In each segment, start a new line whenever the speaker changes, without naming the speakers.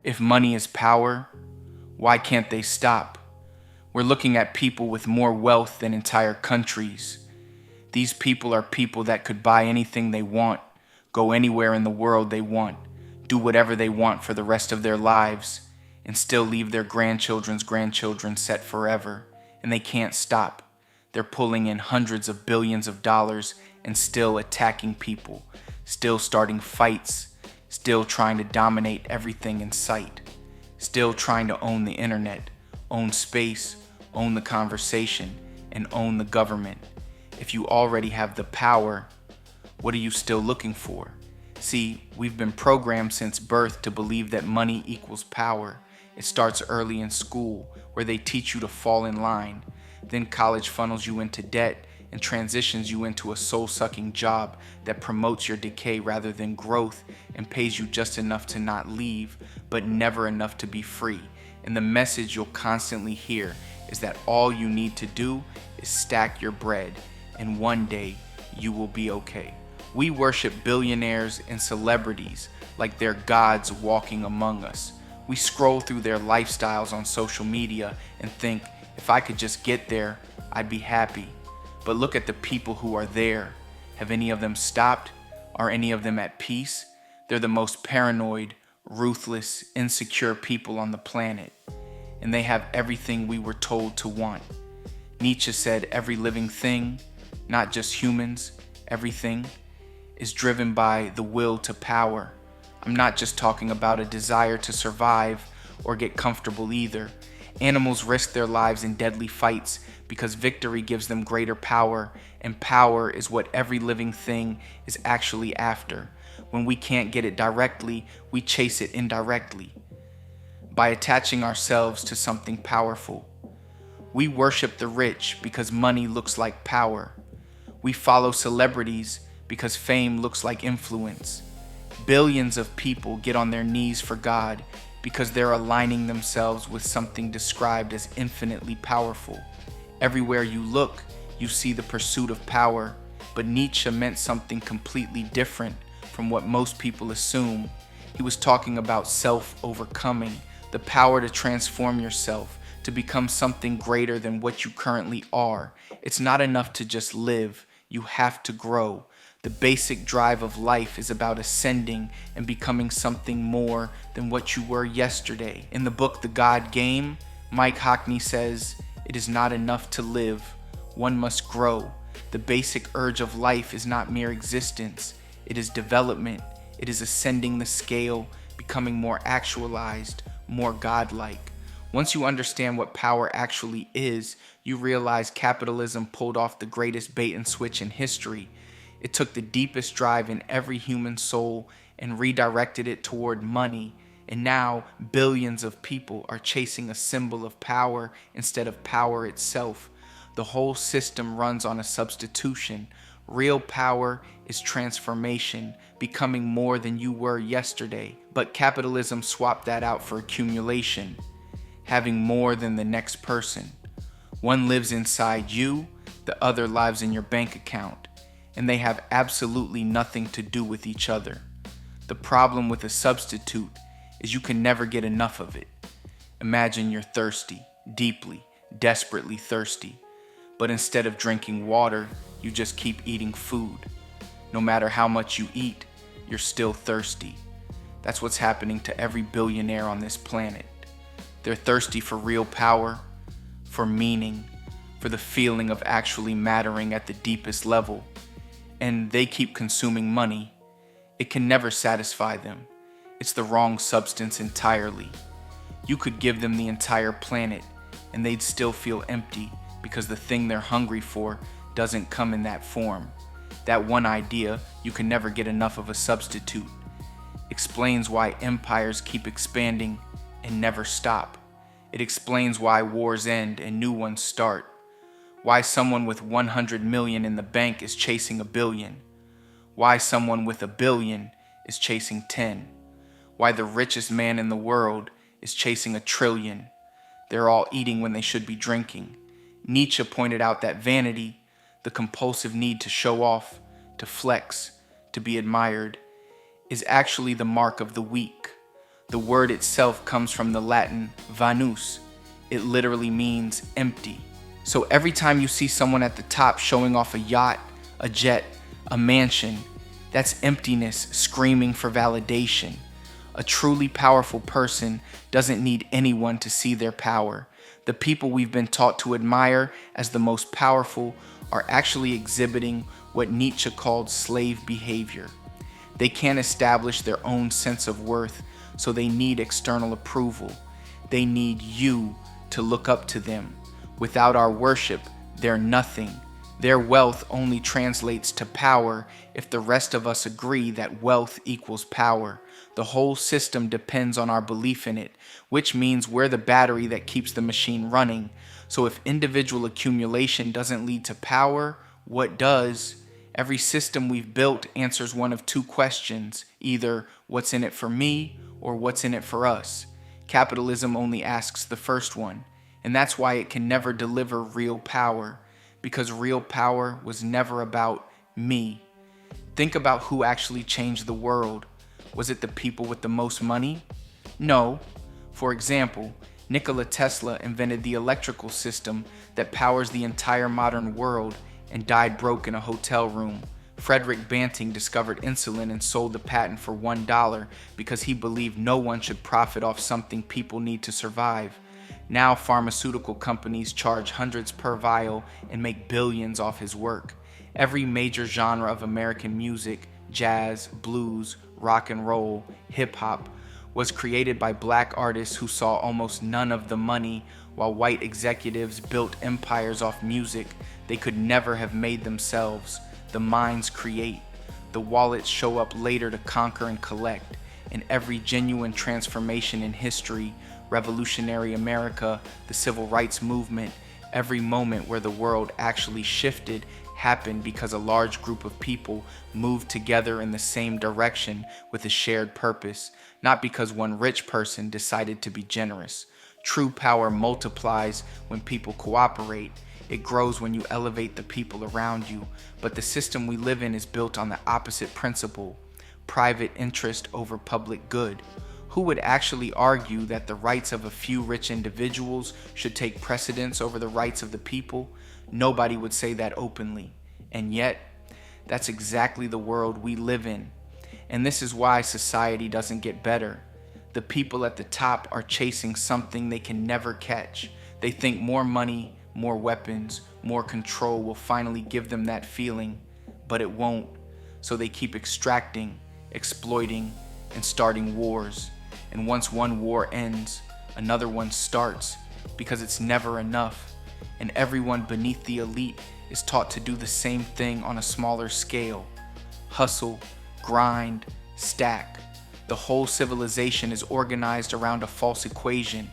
If money is power, why can't they stop? We're looking at people with more wealth than entire countries. These people are people that could buy anything they want, go anywhere in the world they want, do whatever they want for the rest of their lives, and still leave their grandchildren's grandchildren set forever. And they can't stop. They're pulling in hundreds of billions of dollars and still attacking people, still starting fights, still trying to dominate everything in sight, still trying to own the internet, own space, own the conversation, and own the government. If you already have the power, what are you still looking for? See, we've been programmed since birth to believe that money equals power. It starts early in school, where they teach you to fall in line. Then college funnels you into debt and transitions you into a soul-sucking job that promotes your decay rather than growth and pays you just enough to not leave, but never enough to be free. And the message you'll constantly hear is that all you need to do is stack your bread, and one day you will be okay. We worship billionaires and celebrities like they're gods walking among us. We scroll through their lifestyles on social media and think, if I could just get there, I'd be happy. But look at the people who are there. Have any of them stopped? Are any of them at peace? They're the most paranoid, ruthless, insecure people on the planet. And they have everything we were told to want. Nietzsche said every living thing, not just humans, everything, is driven by the will to power. I'm not just talking about a desire to survive or get comfortable either. Animals risk their lives in deadly fights because victory gives them greater power, and power is what every living thing is actually after. When we can't get it directly, we chase it indirectly by attaching ourselves to something powerful. We worship the rich because money looks like power. We follow celebrities because fame looks like influence. Billions of people get on their knees for God because they're aligning themselves with something described as infinitely powerful. Everywhere you look, you see the pursuit of power, but Nietzsche meant something completely different from what most people assume. He was talking about self-overcoming, the power to transform yourself, to become something greater than what you currently are. It's not enough to just live, you have to grow. The basic drive of life is about ascending and becoming something more than what you were yesterday. In the book The God Game, Mike Hockney says, "It is not enough to live. One must grow. The basic urge of life is not mere existence. It is development. It is ascending the scale, becoming more actualized, more godlike." Once you understand what power actually is, you realize capitalism pulled off the greatest bait and switch in history. It took the deepest drive in every human soul and redirected it toward money. And now billions of people are chasing a symbol of power instead of power itself. The whole system runs on a substitution. Real power is transformation, becoming more than you were yesterday. But capitalism swapped that out for accumulation, having more than the next person. One lives inside you, the other lives in your bank account, and they have absolutely nothing to do with each other. The problem with a substitute is you can never get enough of it. Imagine you're thirsty, deeply, desperately thirsty, but instead of drinking water, you just keep eating food. No matter how much you eat, you're still thirsty. That's what's happening to every billionaire on this planet. They're thirsty for real power, for meaning, for the feeling of actually mattering at the deepest level. And they keep consuming money. It can never satisfy them. It's the wrong substance entirely. You could give them the entire planet, and they'd still feel empty because the thing they're hungry for doesn't come in that form. That one idea, you can never get enough of a substitute, explains why empires keep expanding and never stop. It explains why wars end and new ones start. Why someone with 100 million in the bank is chasing a billion. Why someone with a billion is chasing 10. Why the richest man in the world is chasing a trillion. They're all eating when they should be drinking. Nietzsche pointed out that vanity, the compulsive need to show off, to flex, to be admired, is actually the mark of the weak. The word itself comes from the Latin vanus. It literally means empty. So every time you see someone at the top showing off a yacht, a jet, a mansion, that's emptiness screaming for validation. A truly powerful person doesn't need anyone to see their power. The people we've been taught to admire as the most powerful are actually exhibiting what Nietzsche called slave behavior. They can't establish their own sense of worth, so they need external approval. They need you to look up to them. Without our worship, they're nothing. Their wealth only translates to power if the rest of us agree that wealth equals power. The whole system depends on our belief in it, which means we're the battery that keeps the machine running. So if individual accumulation doesn't lead to power, what does? Every system we've built answers one of two questions, either what's in it for me or what's in it for us. Capitalism only asks the first one, and that's why it can never deliver real power, because real power was never about me. Think about who actually changed the world. Was it the people with the most money? No. For example, Nikola Tesla invented the electrical system that powers the entire modern world and died broke in a hotel room. Frederick Banting discovered insulin and sold the patent for $1 because he believed no one should profit off something people need to survive. Now pharmaceutical companies charge hundreds per vial and make billions off his work. Every major genre of American music, jazz, blues, rock and roll, hip-hop, was created by black artists who saw almost none of the money, while white executives built empires off music they could never have made themselves. The minds create. The wallets show up later to conquer and collect. In every genuine transformation in history, revolutionary America, the civil rights movement, every moment where the world actually shifted happened because a large group of people moved together in the same direction with a shared purpose, not because one rich person decided to be generous. True power multiplies when people cooperate. It grows when you elevate the people around you. But the system we live in is built on the opposite principle: private interest over public good. Who would actually argue that the rights of a few rich individuals should take precedence over the rights of the people? Nobody would say that openly. And yet, that's exactly the world we live in. And this is why society doesn't get better. The people at the top are chasing something they can never catch. They think more money, more weapons, more control will finally give them that feeling, but it won't. So they keep extracting, exploiting, and starting wars. And once one war ends, another one starts, because it's never enough. And everyone beneath the elite is taught to do the same thing on a smaller scale. Hustle, grind, stack. The whole civilization is organized around a false equation.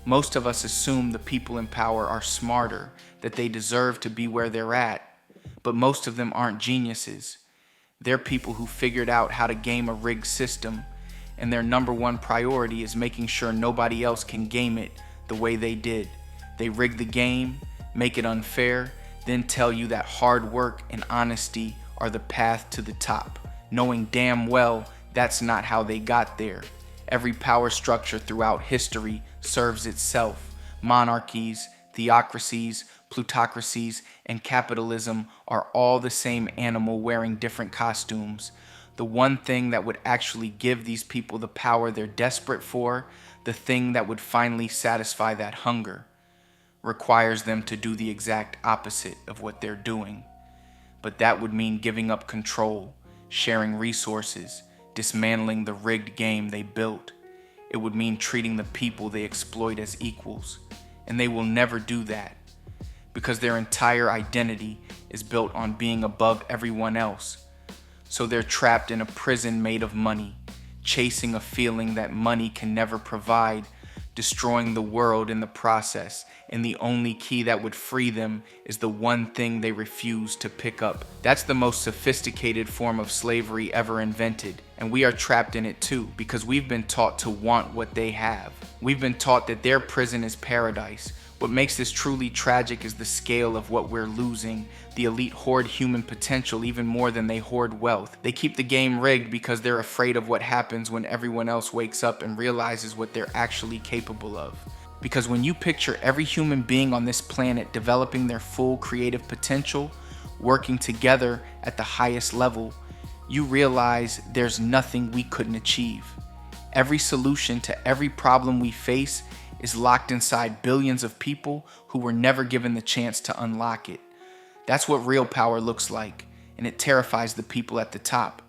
Most of us assume the people in power are smarter, that they deserve to be where they're at. But most of them aren't geniuses. They're people who figured out how to game a rigged system, and their number one priority is making sure nobody else can game it the way they did. They rig the game, make it unfair, then tell you that hard work and honesty are the path to the top, knowing damn well that's not how they got there. Every power structure throughout history serves itself. Monarchies, theocracies, plutocracies, and capitalism are all the same animal wearing different costumes. The one thing that would actually give these people the power they're desperate for, the thing that would finally satisfy that hunger, requires them to do the exact opposite of what they're doing. But that would mean giving up control, sharing resources, dismantling the rigged game they built. It would mean treating the people they exploit as equals. And they will never do that, because their entire identity is built on being above everyone else. So they're trapped in a prison made of money, chasing a feeling that money can never provide, destroying the world in the process, and the only key that would free them is the one thing they refuse to pick up. That's the most sophisticated form of slavery ever invented, and we are trapped in it too, because we've been taught to want what they have. We've been taught that their prison is paradise, What makes this truly tragic is the scale of what we're losing. The elite hoard human potential even more than they hoard wealth. They keep the game rigged because they're afraid of what happens when everyone else wakes up and realizes what they're actually capable of. Because when you picture every human being on this planet developing their full creative potential, working together at the highest level, you realize there's nothing we couldn't achieve. Every solution to every problem we face is locked inside billions of people who were never given the chance to unlock it. That's what real power looks like, and it terrifies the people at the top.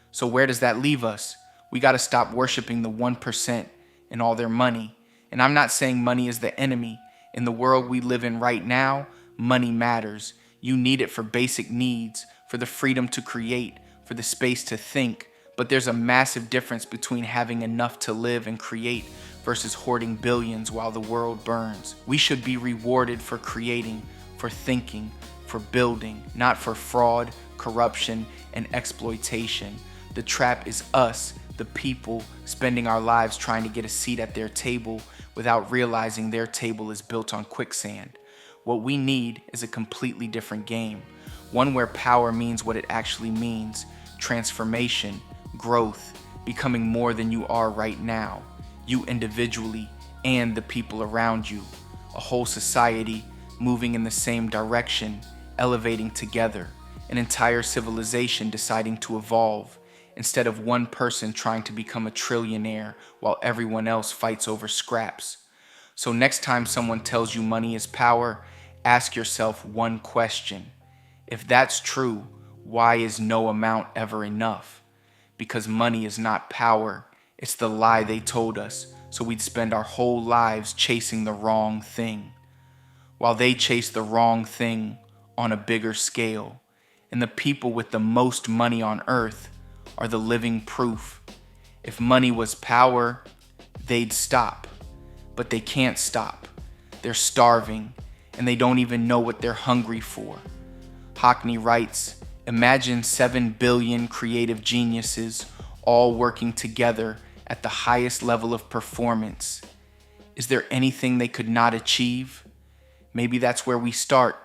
So where does that leave us? We gotta stop worshiping the 1% and all their money. And I'm not saying money is the enemy. In the world we live in right now, money matters. You need it for basic needs, for the freedom to create, for the space to think. But there's a massive difference between having enough to live and create versus hoarding billions while the world burns. We should be rewarded for creating, for thinking, for building, not for fraud, corruption, and exploitation. The trap is us, the people, spending our lives trying to get a seat at their table without realizing their table is built on quicksand. What we need is a completely different game, one where power means what it actually means: transformation, growth, becoming more than you are right now, you individually and the people around you, a whole society moving in the same direction, elevating together, an entire civilization deciding to evolve, instead of one person trying to become a trillionaire while everyone else fights over scraps. So next time someone tells you money is power, ask yourself one question. If that's true, why is no amount ever enough? Because money is not power. It's the lie they told us, so we'd spend our whole lives chasing the wrong thing, while they chase the wrong thing on a bigger scale. And the people with the most money on earth are the living proof. If money was power, they'd stop. But they can't stop. They're starving, and they don't even know what they're hungry for. Hockney writes, "Imagine 7 billion creative geniuses all working together at the highest level of performance. Is there anything they could not achieve? Maybe that's where we start.